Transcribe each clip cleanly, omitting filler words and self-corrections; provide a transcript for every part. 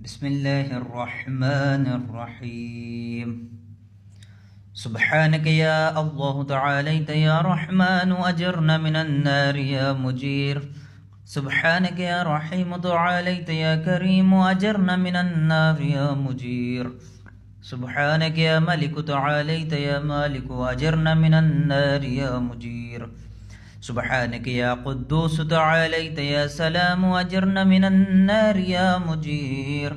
بسم الله الرحمن الرحيم. سبحانك يا الله تعاليت يا رحمن أجرنا من النار يا مجير. سبحانك يا رحيم تعاليت يا كريم أجرنا من النار يا مجير. سبحانك يا ملك تعاليت يا مالك أجرنا من النار يا مجير. سبحانك يا قدوس تعاليت يا سلام أجرنا من النار يا مجير.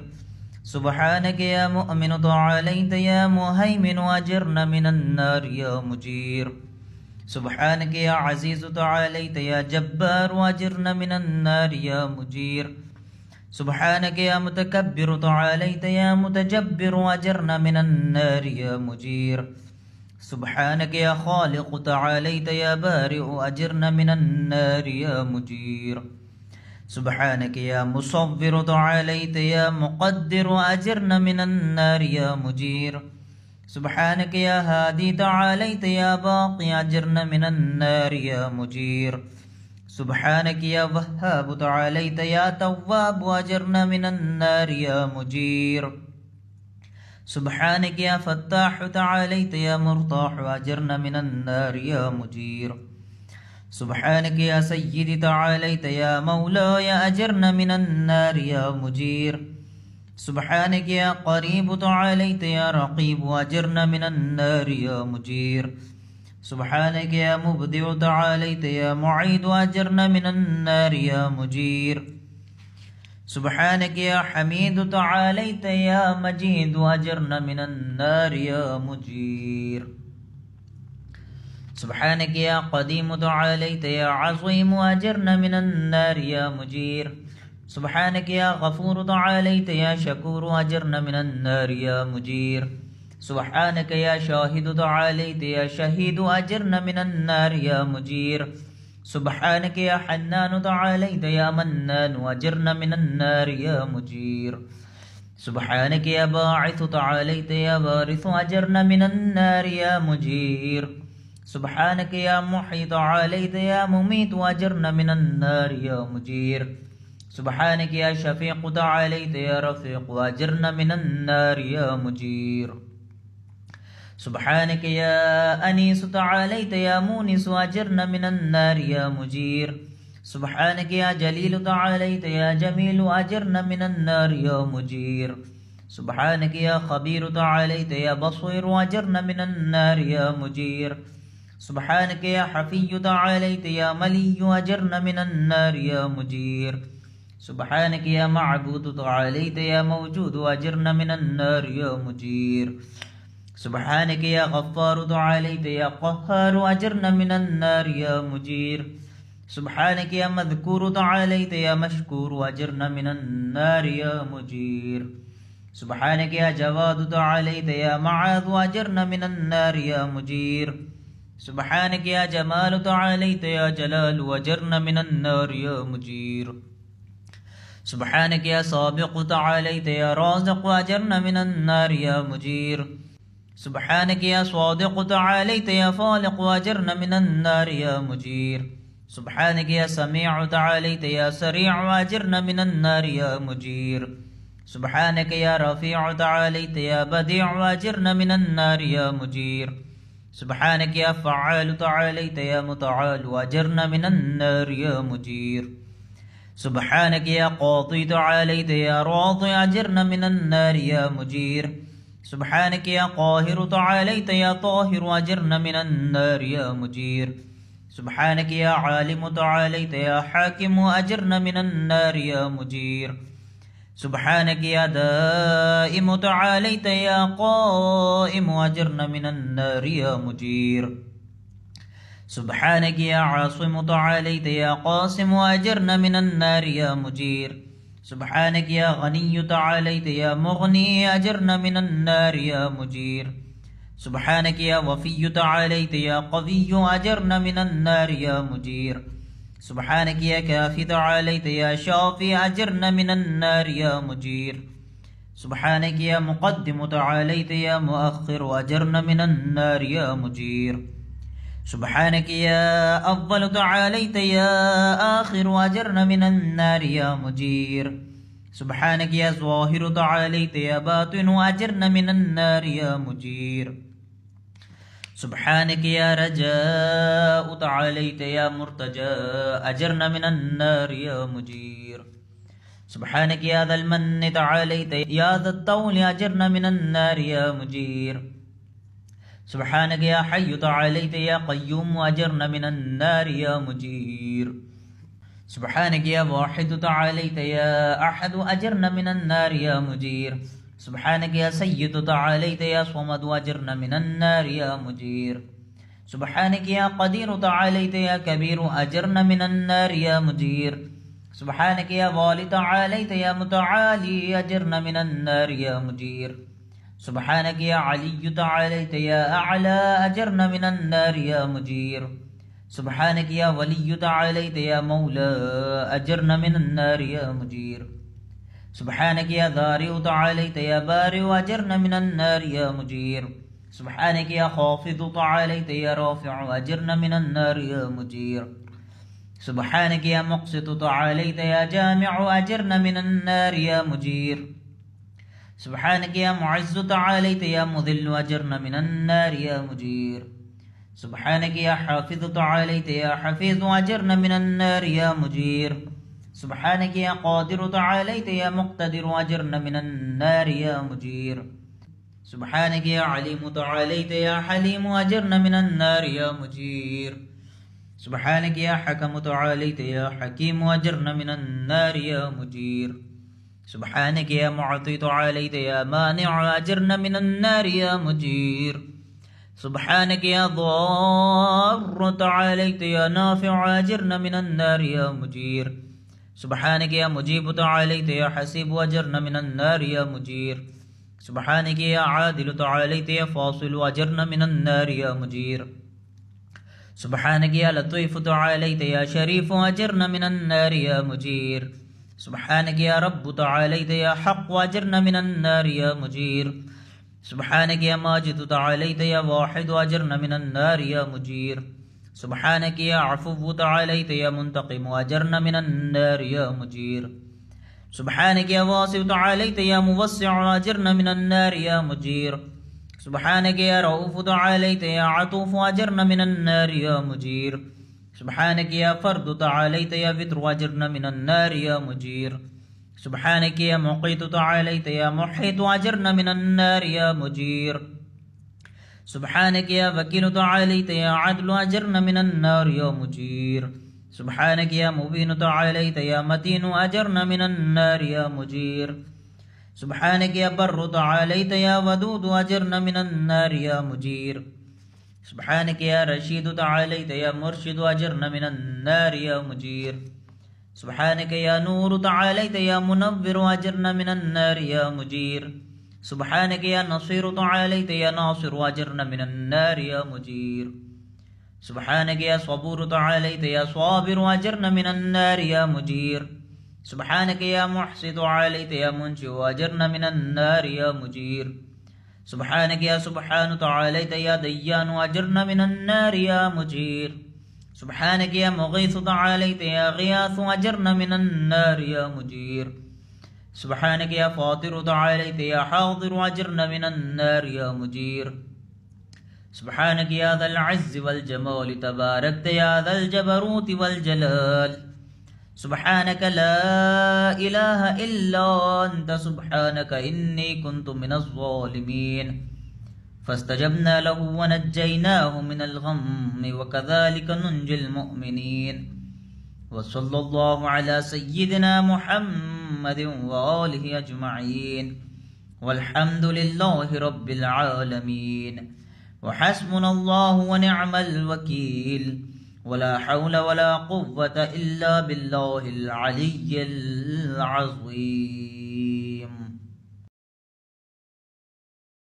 سبحانك يا مؤمن تعاليت يا مهيمن أجرنا من النار يا مجير. سبحانك يا عزيز تعاليت يا جبار أجرنا من النار يا مجير. سبحانك يا متكبر تعاليت يا متجبر أجرنا من النار يا مجير. سبحانك يا خالق تعاليت يا بارئ أجرنا من النار يا مجير. سبحانك يا مصور تعاليت يا مقدر أجرنا من النار يا مجير. سبحانك يا هادي تعاليت يا باقي أجرنا من النار يا مجير. سبحانك يا وهاب تعاليت يا تواب أجرنا من النار يا مجير. سبحانك يا فتاح تعاليت يا مرتاح أجرنا من النار يا مجير. سبحانك يا سيدي تعاليت يا مولاي أجرنا من النار يا مجير. سبحانك يا قريب تعاليت يا رقيب أجرنا من النار يا مجير. سبحانك يا مبدع تعاليت يا معيد أجرنا من النار يا مجير. سبحانك يا حميد تعاليت يا مجيد أجرنا من النار يا مجير. سبحانك يا قديم تعاليت يا عظيم أجرنا من النار يا مجير. سبحانك يا غفور تعاليت يا شكور أجرنا من النار يا مجير. سبحانك يا شاهد تعاليت يا شهيد أجرنا من النار يا مجير. سبحانك يا حنان تعاليت يا منان أجرنا من النار يا مجير. سبحانك يا باعث تعاليت يا وارث أجرنا من النار يا مجير. سبحانك يا محيي تعاليت يا مميت أجرنا من النار يا مجير. سبحانك يا شفيق تعاليت يا رفيق أجرنا من النار يا مجير. سبحانك يا أنيس تعاليت يا مونس أجرنا من النار يا مجير. سبحانك يا جليل تعاليت يا جميل أجرنا من النار يا مجير. سبحانك يا خبير تعاليت يا بصير أجرنا من النار يا مجير. سبحانك يا حفي تعاليت يا ملي أجرنا من النار يا مجير. سبحانك يا معبود تعاليت يا موجود أجرنا من النار يا مجير. سبحانك يا غفار تعاليت يا قهار أجرنا من النار يا مجير. سبحانك يا مذكور تعاليت يا مشكور أجرنا من النار يا مجير. سبحانك يا جواد تعاليت يا معاذ أجرنا من النار يا مجير. سبحانك يا جمال تعاليت يا جلال أجرنا من النار يا مجير. سبحانك يا سابق تعاليت يا رازق أجرنا من النار يا مجير. سبحانك يا صادق تعاليت يا فالق أجرنا من النار يا مجير. سبحانك يا سميع تعاليت يا سريع أجرنا من النار يا مجير. سبحانك يا رفيع تعاليت يا بديع أجرنا من النار يا مجير. سبحانك يا فعال تعاليت يا متعال أجرنا من النار يا مجير. سبحانك يا قاضي تعاليت يا راضي أجرنا من النار يا مجير. سبحانك يا قاهر تعاليت يا طاهر أجرنا من النار يا مجير. سبحانك يا عالم تعاليت يا حاكم أجرنا من النار يا مجير. سبحانك يا دائم تعاليت يا قائم أجرنا من النار يا مجير. سبحانك يا عاصم تعاليت يا قاسم أجرنا من النار يا مجير. سبحانك يا غني تعاليت يا مغني أجرنا من النار يا مجير. سبحانك يا وفي تعاليت يا قوي أجرنا من النار يا مجير. سبحانك يا كافي تعاليت يا شافي أجرنا من النار يا مجير. سبحانك يا مقدم تعاليت يا مؤخر أجرنا من النار يا مجير. سبحانك يا أول تعاليت يا آخر أجرنا من النار يا مجير. سبحانك يا ظاهر تعاليت يا باطن أجرنا من النار يا مجير. سبحانك يا رجاء تعاليت يا مرتجى أجرنا من النار يا مجير. سبحانك يا ذا المن تعاليت يا ذا الطول أجرنا من النار يا مجير. سبحانك يا حي تعاليت يا قيوم أجرنا من النار يا مجير. سبحانك يا واحد تعاليت يا أحد أجرنا من النار يا مجير. سبحانك يا سيد تعاليت يا صمد أجرنا من النار يا مجير. سبحانك يا قدير تعاليت يا كبير أجرنا من النار يا مجير. سبحانك يا والي تعاليت يا متعالي أجرنا من النار يا مجير. سبحانك يا علي تعاليت يا أعلى أجرنا من النار يا مجير. سبحانك يا ولي تعاليت يا مولى أجرنا من النار يا مجير. سبحانك يا ذارئ تعاليت يا بارئ أجرنا من النار يا مجير. سبحانك يا خافض تعاليت يا رافع أجرنا من النار يا مجير. سبحانك يا مقسط تعاليت يا جامع أجرنا من النار يا مجير. سبحانك يا معز تعاليت يا مذل أجرنا من النار يا مجير. سبحانك يا حافظ تعاليت يا حفيظ أجرنا من النار يا مجير. سبحانك يا قادر تعاليت يا مقتدر أجرنا من النار يا مجير. سبحانك يا عليم تعاليت يا حليم أجرنا من النار يا مجير. سبحانك يا حكم تعاليت يا حكيم أجرنا من النار يا مجير. سبحانك يا معطي تعاليت يا مانع أجرنا من النار يا مجير. سبحانك يا ضار تعاليت يا نافع أجرنا من النار يا مجير. سبحانك يا مجيب تعاليت يا حسيب أجرنا من النار يا مجير. سبحانك يا عادل تعاليت يا فاصل أجرنا من النار يا مجير. سبحانك يا لطيف تعاليت يا شريف أجرنا من النار يا مجير. سبحانك يا رب تعاليت يا حق أجرنا من النار يا مجير. سبحانك يا ماجد تعاليت يا واحد أجرنا من النار يا مجير. سبحانك يا عفو تعاليت يا منتقم أجرنا من النار يا مجير. سبحانك يا واسع تعاليت يا موسع أجرنا من النار يا مجير. سبحانك يا رؤوف تعاليت يا عطوف أجرنا من النار يا مجير. سبحانك يا فرد تعاليت يا فتر أجرنا من النار يا مجير. سبحانك يا مقيت تعاليت يا محيط أجرنا من النار يا مجير. سبحانك يا وكيل تعاليت يا عدل أجرنا من النار يا مجير. سبحانك يا مبين تعاليت يا متين أجرنا من النار يا مجير. سبحانك يا بر تعاليت يا ودود أجرنا من النار يا مجير. سبحانك يا رشيد تعاليت يا مرشد أجرنا من النار يا مجير. سبحانك يا نور تعاليت يا منور أجرنا من النار يا مجير. سبحانك يا نصير تعاليت يا ناصر أجرنا من النار يا مجير. سبحانك يا صبور تعاليت يا صابر أجرنا من النار يا مجير. سبحانك يا محسن تعاليت يا منشئ أجرنا من النار يا مجير. سبحانك يا سبحان تعاليت يا ديان أجرنا من النار يا مجير. سبحانك يا مغيث تعاليت يا غياث أجرنا من النار يا مجير. سبحانك يا فاطر تعاليت يا حاضر أجرنا من النار يا مجير. سبحانك يا ذا العز والجمال تباركت يا ذا الجبروت والجلال. سبحانك لا إله إلا أنت سبحانك إني كنت من الظالمين. فاستجبنا له ونجيناه من الغم وكذلك ننجي المؤمنين. وصلى الله على سيدنا محمد وآله أجمعين والحمد لله رب العالمين. وحسبنا الله ونعم الوكيل ولا حول ولا قوة إلا بالله العلي العظيم.